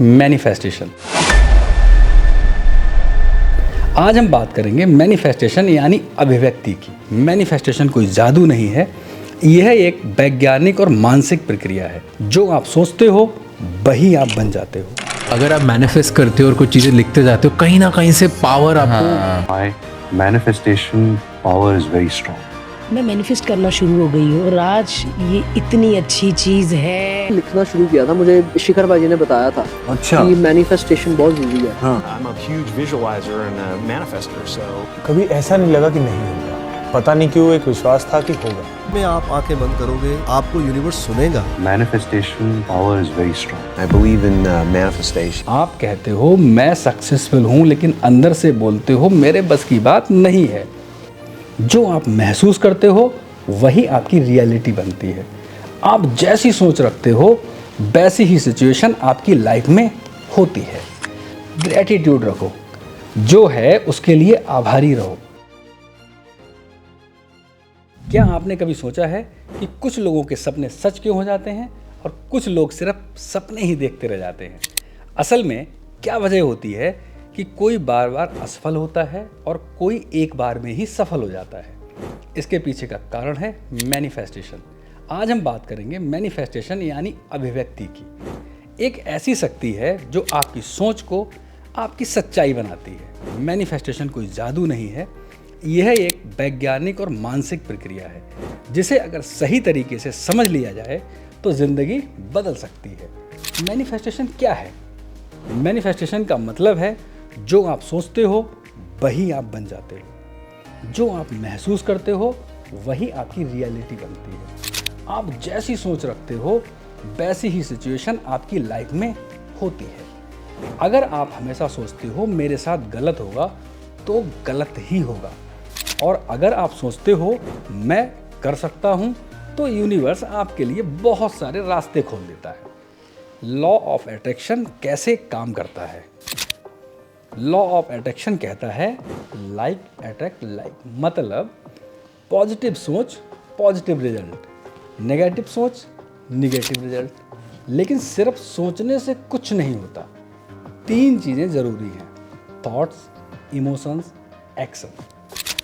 Manifestation. आज हम बात करेंगे मैनिफेस्टेशन यानी अभिव्यक्ति की। मैनिफेस्टेशन कोई जादू नहीं है, यह एक वैज्ञानिक और मानसिक प्रक्रिया है। जो आप सोचते हो वही आप बन जाते हो। अगर आप मैनिफेस्ट करते हो और कुछ चीज़ें लिखते जाते हो, कहीं ना कहीं से पावर आपको My manifestation power is very strong. मैं मैनिफेस्ट करना शुरू हो गई हूँ और आज ये इतनी अच्छी चीज़ है। लिखना शुरू किया था, मुझे शिखर भाई ने बताया था अच्छा। कि मैनिफेस्टेशन बहुत जरूरी है। I'm a huge visualizer and a manifester, so कभी ऐसा नहीं लगा कि नहीं होगा। पता नहीं क्यों एक विश्वास था कि होगा। में आप आंखें बंद करोगे, आपको यूनिवर्स सुनेगा। Manifestation power is very strong. I believe in manifestation. आप कहते हो मैं सक्सेसफुल हूँ, लेकिन अंदर से बोलते हो मेरे बस की बात नहीं है। जो आप महसूस करते हो वही आपकी रियलिटी बनती है। आप जैसी सोच रखते हो वैसी ही सिचुएशन आपकी लाइफ में होती है। ग्रैटिट्यूड रखो, जो है उसके लिए आभारी रहो। क्या आपने कभी सोचा है कि कुछ लोगों के सपने सच क्यों हो जाते हैं और कुछ लोग सिर्फ सपने ही देखते रह जाते हैं? असल में क्या वजह होती है कि कोई बार बार असफल होता है और कोई एक बार में ही सफल हो जाता है? इसके पीछे का कारण है मैनिफेस्टेशन। आज हम बात करेंगे मैनिफेस्टेशन यानी अभिव्यक्ति की। एक ऐसी शक्ति है जो आपकी सोच को आपकी सच्चाई बनाती है। मैनिफेस्टेशन कोई जादू नहीं है, यह एक वैज्ञानिक और मानसिक प्रक्रिया है जिसे अगर सही तरीके से समझ लिया जाए तो ज़िंदगी बदल सकती है। मैनिफेस्टेशन क्या है? मैनिफेस्टेशन का मतलब है जो आप सोचते हो वही आप बन जाते हो। जो आप महसूस करते हो वही आपकी रियलिटी बनती है। आप जैसी सोच रखते हो वैसी ही सिचुएशन आपकी लाइफ में होती है। अगर आप हमेशा सोचते हो मेरे साथ गलत होगा तो गलत ही होगा, और अगर आप सोचते हो मैं कर सकता हूँ तो यूनिवर्स आपके लिए बहुत सारे रास्ते खोल देता है। लॉ ऑफ अट्रैक्शन कैसे काम करता है? लॉ ऑफ अट्रैक्शन कहता है लाइक अट्रैक्ट लाइक, मतलब पॉजिटिव सोच पॉजिटिव रिजल्ट, नेगेटिव सोच निगेटिव रिजल्ट। लेकिन सिर्फ सोचने से कुछ नहीं होता, तीन चीज़ें ज़रूरी हैं: थॉट्स, इमोशंस, एक्शन।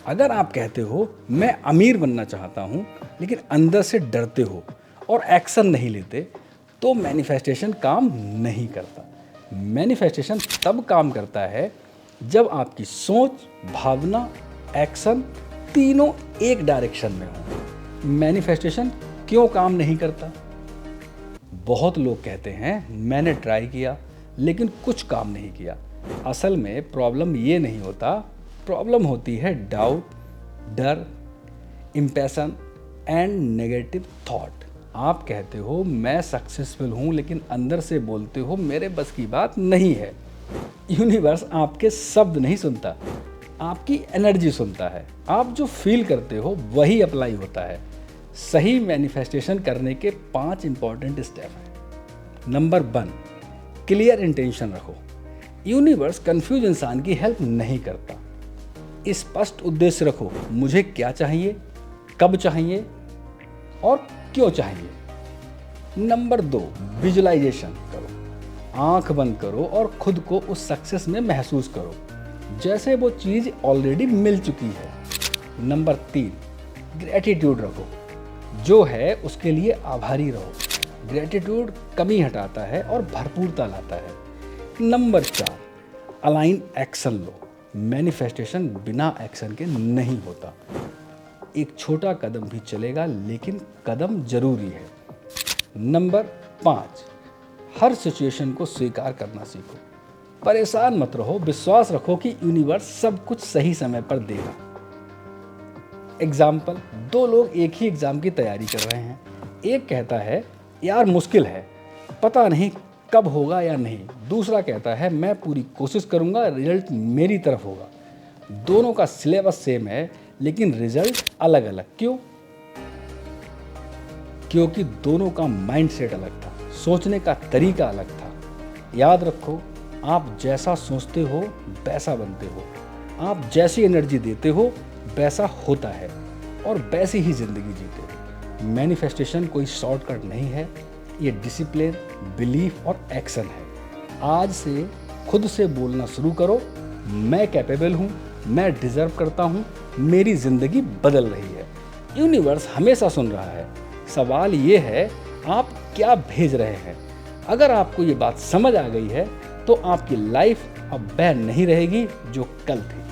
अगर आप कहते हो मैं अमीर बनना चाहता हूँ लेकिन अंदर से डरते हो और एक्शन नहीं लेते तो मैनिफेस्टेशन काम नहीं करता। मैनिफेस्टेशन तब काम करता है जब आपकी सोच, भावना, एक्शन तीनों एक डायरेक्शन में हो। मैनिफेस्टेशन क्यों काम नहीं करता? बहुत लोग कहते हैं मैंने ट्राई किया लेकिन कुछ काम नहीं किया। असल में प्रॉब्लम ये नहीं होता, प्रॉब्लम होती है डाउट, डर, इम्पैशन एंड नेगेटिव थॉट। आप कहते हो मैं सक्सेसफुल हूँ, लेकिन अंदर से बोलते हो मेरे बस की बात नहीं है। यूनिवर्स आपके शब्द नहीं सुनता, आपकी एनर्जी सुनता है। आप जो फील करते हो वही अप्लाई होता है। सही मैनिफेस्टेशन करने के 5 इंपॉर्टेंट स्टेप हैं। नंबर 1, क्लियर इंटेंशन रखो। यूनिवर्स कंफ्यूज इंसान की हेल्प नहीं करता। स्पष्ट उद्देश्य रखो, मुझे क्या चाहिए, कब चाहिए और क्यों चाहिए। नंबर 2, विजुअलाइजेशन करो। आंख बंद करो और खुद को उस सक्सेस में महसूस करो जैसे वो चीज़ ऑलरेडी मिल चुकी है। नंबर 3, ग्रैटिट्यूड रखो, जो है उसके लिए आभारी रहो। ग्रैटिट्यूड कमी हटाता है और भरपूरता लाता है। नंबर 4, अलाइन एक्शन लो। मैनिफेस्टेशन बिना एक्शन के नहीं होता। एक छोटा कदम भी चलेगा, लेकिन कदम जरूरी है। नंबर 5, हर सिचुएशन को स्वीकार करना सीखो। परेशान मत रहो, विश्वास रखो कि यूनिवर्स सब कुछ सही समय पर देगा। एग्जाम्पल, 2 लोग एक ही एग्ज़ाम की तैयारी कर रहे हैं। एक कहता है यार मुश्किल है, पता नहीं कब होगा या नहीं। दूसरा कहता है मैं पूरी कोशिश करूंगा, रिजल्ट मेरी तरफ होगा। दोनों का सिलेबस सेम है लेकिन रिजल्ट अलग अलग। क्यों? क्योंकि दोनों का माइंडसेट अलग था, सोचने का तरीका अलग था। याद रखो, आप जैसा सोचते हो वैसा बनते हो। आप जैसी एनर्जी देते हो वैसा होता है और वैसी ही ज़िंदगी जीते हो। मैनिफेस्टेशन कोई शॉर्टकट नहीं है, ये डिसिप्लिन, बिलीफ और एक्शन है। आज से खुद से बोलना शुरू करो, मैं कैपेबल हूँ, मैं डिजर्व करता हूँ, मेरी ज़िंदगी बदल रही है। यूनिवर्स हमेशा सुन रहा है। सवाल ये है आप क्या भेज रहे हैं। अगर आपको ये बात समझ आ गई है तो आपकी लाइफ अब वह नहीं रहेगी जो कल थी।